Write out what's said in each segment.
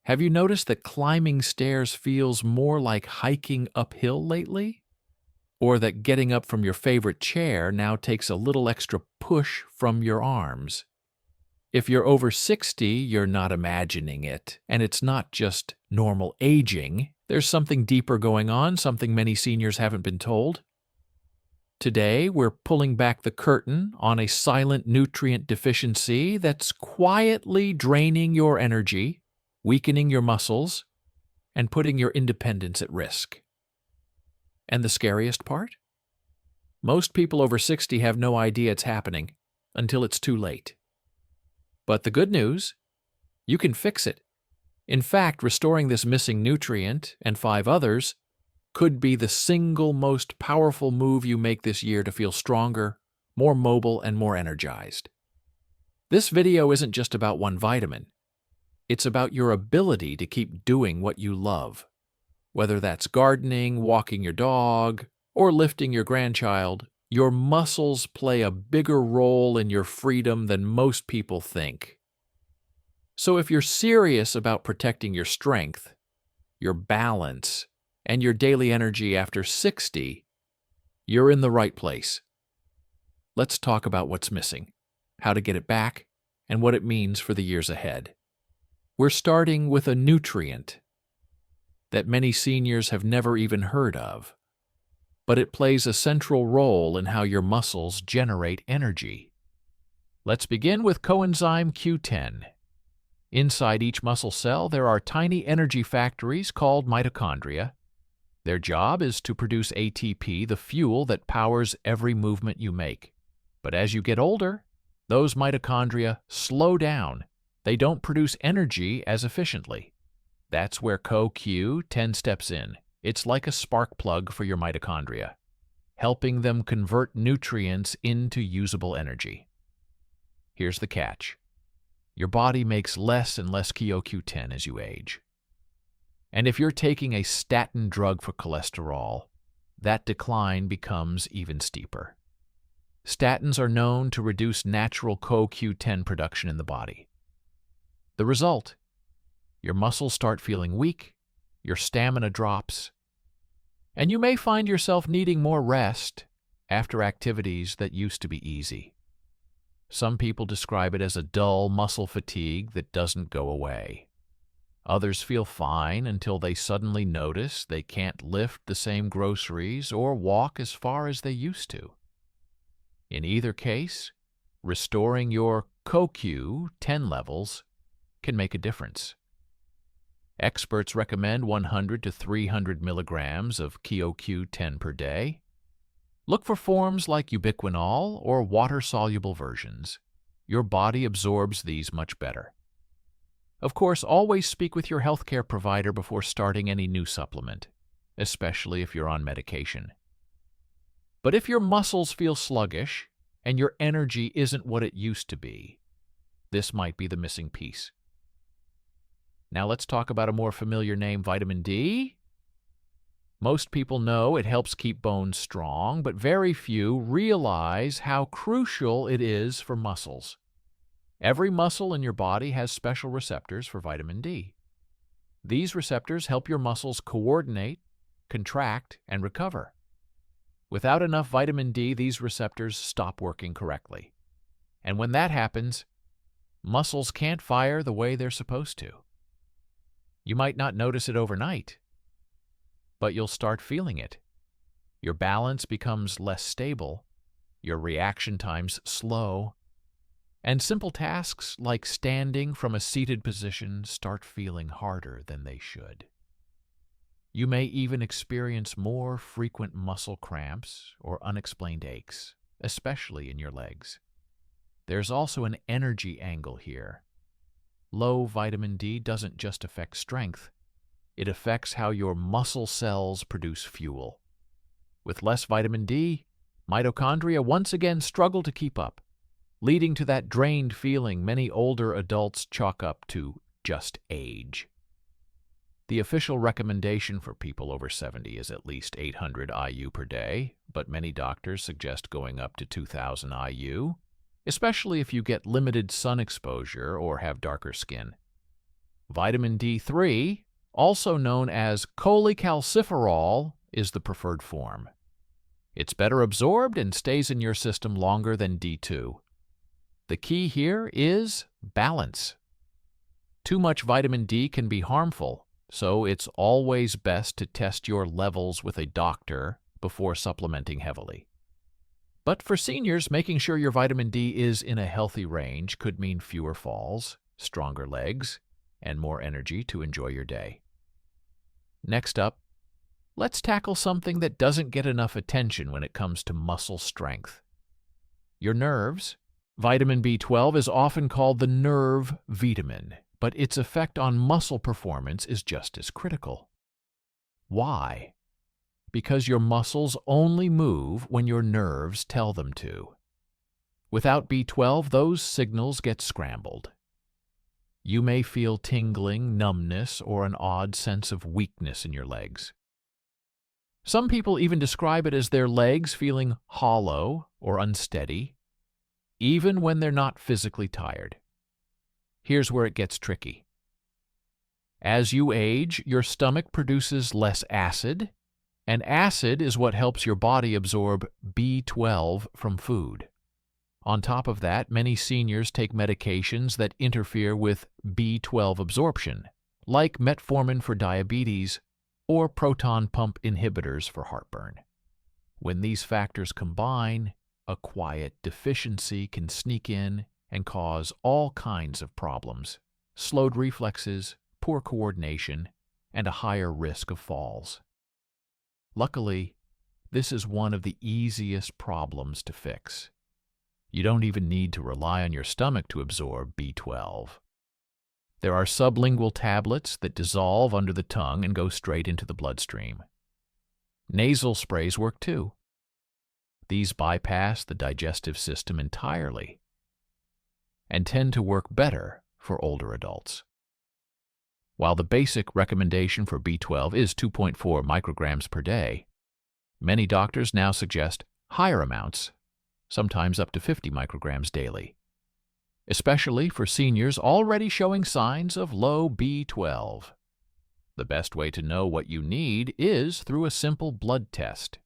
Have you noticed that climbing stairs feels more like hiking uphill lately? Or that getting up from your favorite chair now takes a little extra push from your arms? If you're over 60, you're not imagining it, and it's not just normal aging. There's something deeper going on, something many seniors haven't been told. Today, we're pulling back the curtain on a silent nutrient deficiency that's quietly draining your energy, weakening your muscles, and putting your independence at risk. And the scariest part? Most people over 60 have no idea it's happening until it's too late. But the good news, you can fix it. In fact, restoring this missing nutrient and 5 others could be the single most powerful move you make this year to feel stronger, more mobile, and more energized. This video isn't just about one vitamin. It's about your ability to keep doing what you love. Whether that's gardening, walking your dog, or lifting your grandchild, your muscles play a bigger role in your freedom than most people think. So if you're serious about protecting your strength, your balance, and your daily energy after 60, you're in the right place. Let's talk about what's missing, how to get it back, and what it means for the years ahead. We're starting with a nutrient that many seniors have never even heard of, but it plays a central role in how your muscles generate energy. Let's begin with coenzyme Q10. Inside each muscle cell, there are tiny energy factories called mitochondria. Their job is to produce ATP, the fuel that powers every movement you make. But as you get older, those mitochondria slow down. They don't produce energy as efficiently. That's where CoQ10 steps in. It's like a spark plug for your mitochondria, helping them convert nutrients into usable energy. Here's the catch. Your body makes less and less CoQ10 as you age. And if you're taking a statin drug for cholesterol, that decline becomes even steeper. Statins are known to reduce natural CoQ10 production in the body. The result? Your muscles start feeling weak, your stamina drops, and you may find yourself needing more rest after activities that used to be easy. Some people describe it as a dull muscle fatigue that doesn't go away. Others feel fine until they suddenly notice they can't lift the same groceries or walk as far as they used to. In either case, restoring your CoQ10 levels can make a difference. Experts recommend 100 to 300 milligrams of CoQ10 per day. Look for forms like ubiquinol or water-soluble versions. Your body absorbs these much better. Of course, always speak with your healthcare provider before starting any new supplement, especially if you're on medication. But if your muscles feel sluggish and your energy isn't what it used to be, this might be the missing piece. Now let's talk about a more familiar name, vitamin D. Most people know it helps keep bones strong, but very few realize how crucial it is for muscles. Every muscle in your body has special receptors for vitamin D. These receptors help your muscles coordinate, contract, and recover. Without enough vitamin D, these receptors stop working correctly. And when that happens, muscles can't fire the way they're supposed to. You might not notice it overnight, but you'll start feeling it. Your balance becomes less stable, your reaction times slow, and simple tasks like standing from a seated position start feeling harder than they should. You may even experience more frequent muscle cramps or unexplained aches, especially in your legs. There's also an energy angle here. Low vitamin D doesn't just affect strength, it affects how your muscle cells produce fuel. With less vitamin D, mitochondria once again struggle to keep up, leading to that drained feeling many older adults chalk up to just age. The official recommendation for people over 70 is at least 800 IU per day, but many doctors suggest going up to 2,000 IU, especially if you get limited sun exposure or have darker skin. Vitamin D3, also known as cholecalciferol, is the preferred form. It's better absorbed and stays in your system longer than D2. The key here is balance. Too much vitamin D can be harmful, so it's always best to test your levels with a doctor before supplementing heavily. But for seniors, making sure your vitamin D is in a healthy range could mean fewer falls, stronger legs, and more energy to enjoy your day. Next up, let's tackle something that doesn't get enough attention when it comes to muscle strength: your nerves. Vitamin B12 is often called the nerve vitamin, but its effect on muscle performance is just as critical. Why? Because your muscles only move when your nerves tell them to. Without B12, those signals get scrambled. You may feel tingling, numbness, or an odd sense of weakness in your legs. Some people even describe it as their legs feeling hollow or unsteady, even when they're not physically tired. Here's where it gets tricky. As you age, your stomach produces less acid, and acid is what helps your body absorb B12 from food. On top of that, many seniors take medications that interfere with B12 absorption, like metformin for diabetes or proton pump inhibitors for heartburn. When these factors combine, a quiet deficiency can sneak in and cause all kinds of problems: slowed reflexes, poor coordination, and a higher risk of falls. Luckily, this is one of the easiest problems to fix. You don't even need to rely on your stomach to absorb B12. There are sublingual tablets that dissolve under the tongue and go straight into the bloodstream. Nasal sprays work too. These bypass the digestive system entirely and tend to work better for older adults. While the basic recommendation for B12 is 2.4 micrograms per day, many doctors now suggest higher amounts, sometimes up to 50 micrograms daily, especially for seniors already showing signs of low B12. The best way to know what you need is through a simple blood test.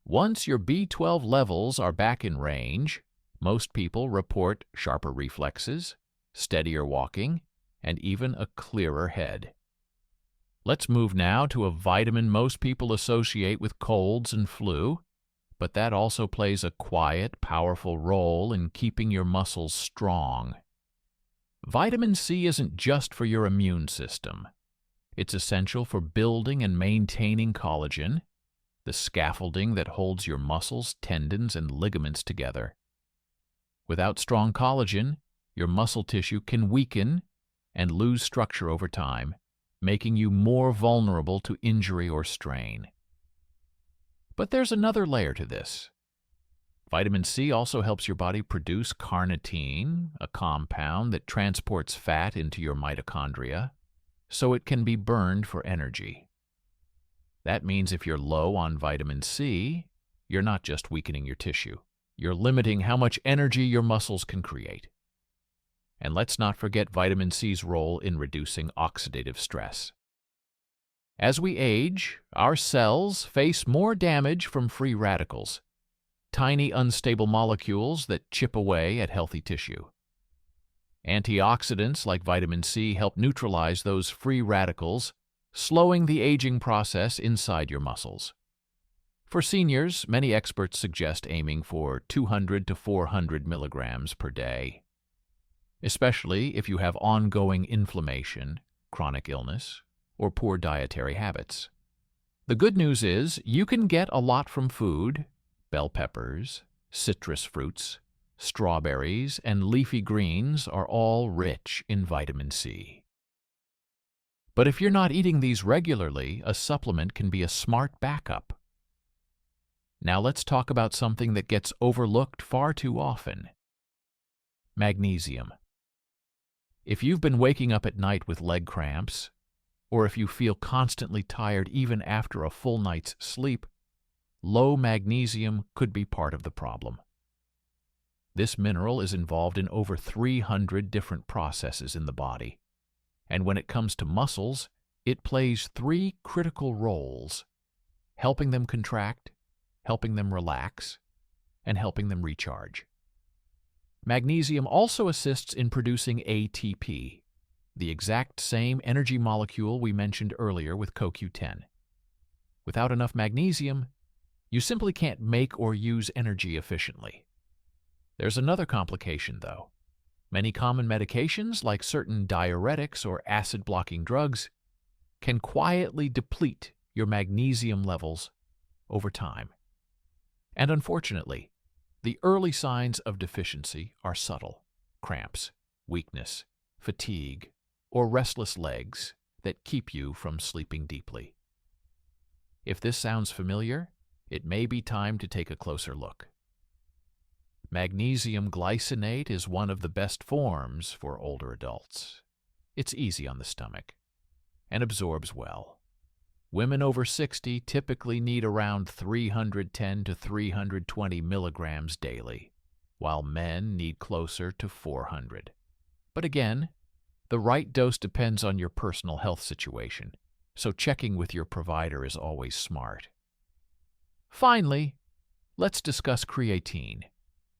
Once your B12 levels are back in range, most people report sharper reflexes, steadier walking, and even a clearer head. Let's move now to a vitamin most people associate with colds and flu, but that also plays a quiet, powerful role in keeping your muscles strong. Vitamin C isn't just for your immune system. It's essential for building and maintaining collagen, the scaffolding that holds your muscles, tendons, and ligaments together. Without strong collagen, your muscle tissue can weaken and lose structure over time, making you more vulnerable to injury or strain. But there's another layer to this. Vitamin C also helps your body produce carnitine, a compound that transports fat into your mitochondria, so it can be burned for energy. That means if you're low on vitamin C, you're not just weakening your tissue. You're limiting how much energy your muscles can create. And let's not forget vitamin C's role in reducing oxidative stress. As we age, our cells face more damage from free radicals, tiny unstable molecules that chip away at healthy tissue. Antioxidants like vitamin C help neutralize those free radicals, slowing the aging process inside your muscles. For seniors, many experts suggest aiming for 200 to 400 milligrams per day, especially if you have ongoing inflammation, chronic illness, or poor dietary habits. The good news is you can get a lot from food: bell peppers, citrus fruits, strawberries, and leafy greens are all rich in vitamin C. But if you're not eating these regularly, a supplement can be a smart backup. Now let's talk about something that gets overlooked far too often: magnesium. If you've been waking up at night with leg cramps, or if you feel constantly tired even after a full night's sleep, low magnesium could be part of the problem. This mineral is involved in over 300 different processes in the body. And when it comes to muscles, it plays three critical roles: helping them contract, helping them relax, and helping them recharge. Magnesium also assists in producing ATP, the exact same energy molecule we mentioned earlier with CoQ10. Without enough magnesium, you simply can't make or use energy efficiently. There's another complication, though. Many common medications, like certain diuretics or acid-blocking drugs, can quietly deplete your magnesium levels over time. And unfortunately, the early signs of deficiency are subtle: cramps, weakness, fatigue, or restless legs that keep you from sleeping deeply. If this sounds familiar, it may be time to take a closer look. Magnesium glycinate is one of the best forms for older adults. It's easy on the stomach and absorbs well. Women over 60 typically need around 310 to 320 milligrams daily, while men need closer to 400. But again, the right dose depends on your personal health situation, so checking with your provider is always smart. Finally, let's discuss creatine,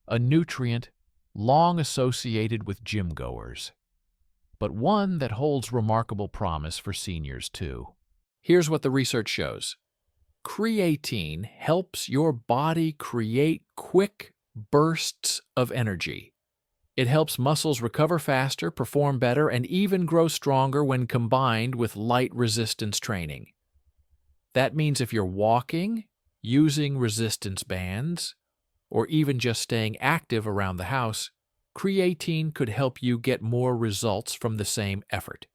a nutrient long associated with gym goers, but one that holds remarkable promise for seniors too. Here's what the research shows. Creatine helps your body create quick bursts of energy. It helps muscles recover faster, perform better, and even grow stronger when combined with light resistance training. That means if you're walking, using resistance bands, or even just staying active around the house, creatine could help you get more results from the same effort.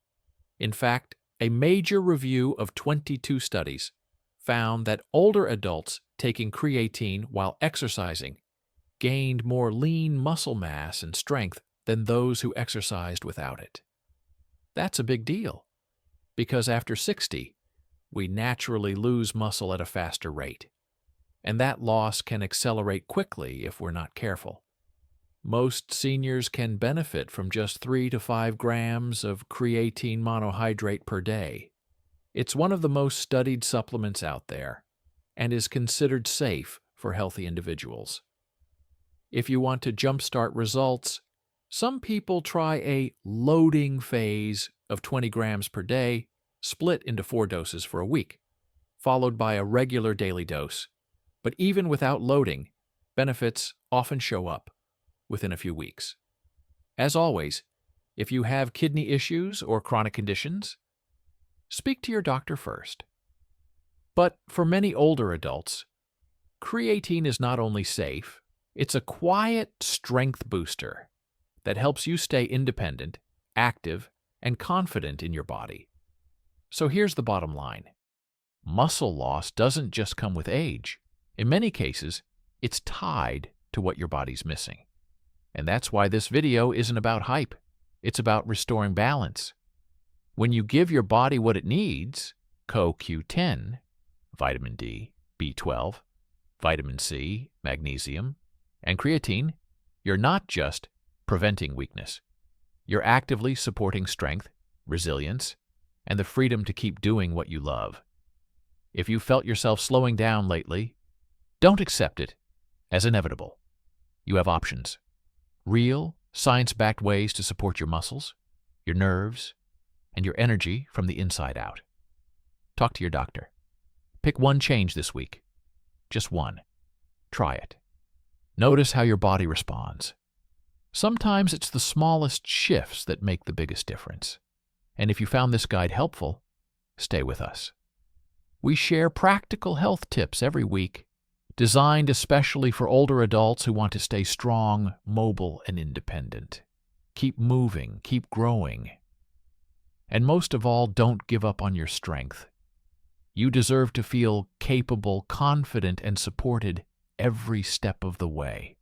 In fact, a major review of 22 studies found that older adults taking creatine while exercising gained more lean muscle mass and strength than those who exercised without it. That's a big deal, because after 60, we naturally lose muscle at a faster rate, and that loss can accelerate quickly if we're not careful. Most seniors can benefit from just 3 to 5 grams of creatine monohydrate per day. It's one of the most studied supplements out there and is considered safe for healthy individuals. If you want to jumpstart results, some people try a loading phase of 20 grams per day, split into 4 doses for a week, followed by a regular daily dose. But even without loading, benefits often show up within a few weeks. As always, if you have kidney issues or chronic conditions, speak to your doctor first. But for many older adults, creatine is not only safe, it's a quiet strength booster that helps you stay independent, active, and confident in your body. So here's the bottom line. Muscle loss doesn't just come with age. In many cases, it's tied to what your body's missing. And that's why this video isn't about hype. It's about restoring balance. When you give your body what it needs, CoQ10, vitamin D, B12, vitamin C, magnesium, and creatine, you're not just preventing weakness. You're actively supporting strength, resilience, and the freedom to keep doing what you love. If you felt yourself slowing down lately, don't accept it as inevitable. You have options. Real, science-backed ways to support your muscles, your nerves, and your energy from the inside out. Talk to your doctor. Pick one change this week. Just one. Try it. Notice how your body responds. Sometimes it's the smallest shifts that make the biggest difference. And if you found this guide helpful, stay with us. We share practical health tips every week, designed especially for older adults who want to stay strong, mobile, and independent. Keep moving, keep growing. And most of all, don't give up on your strength. You deserve to feel capable, confident, and supported every step of the way.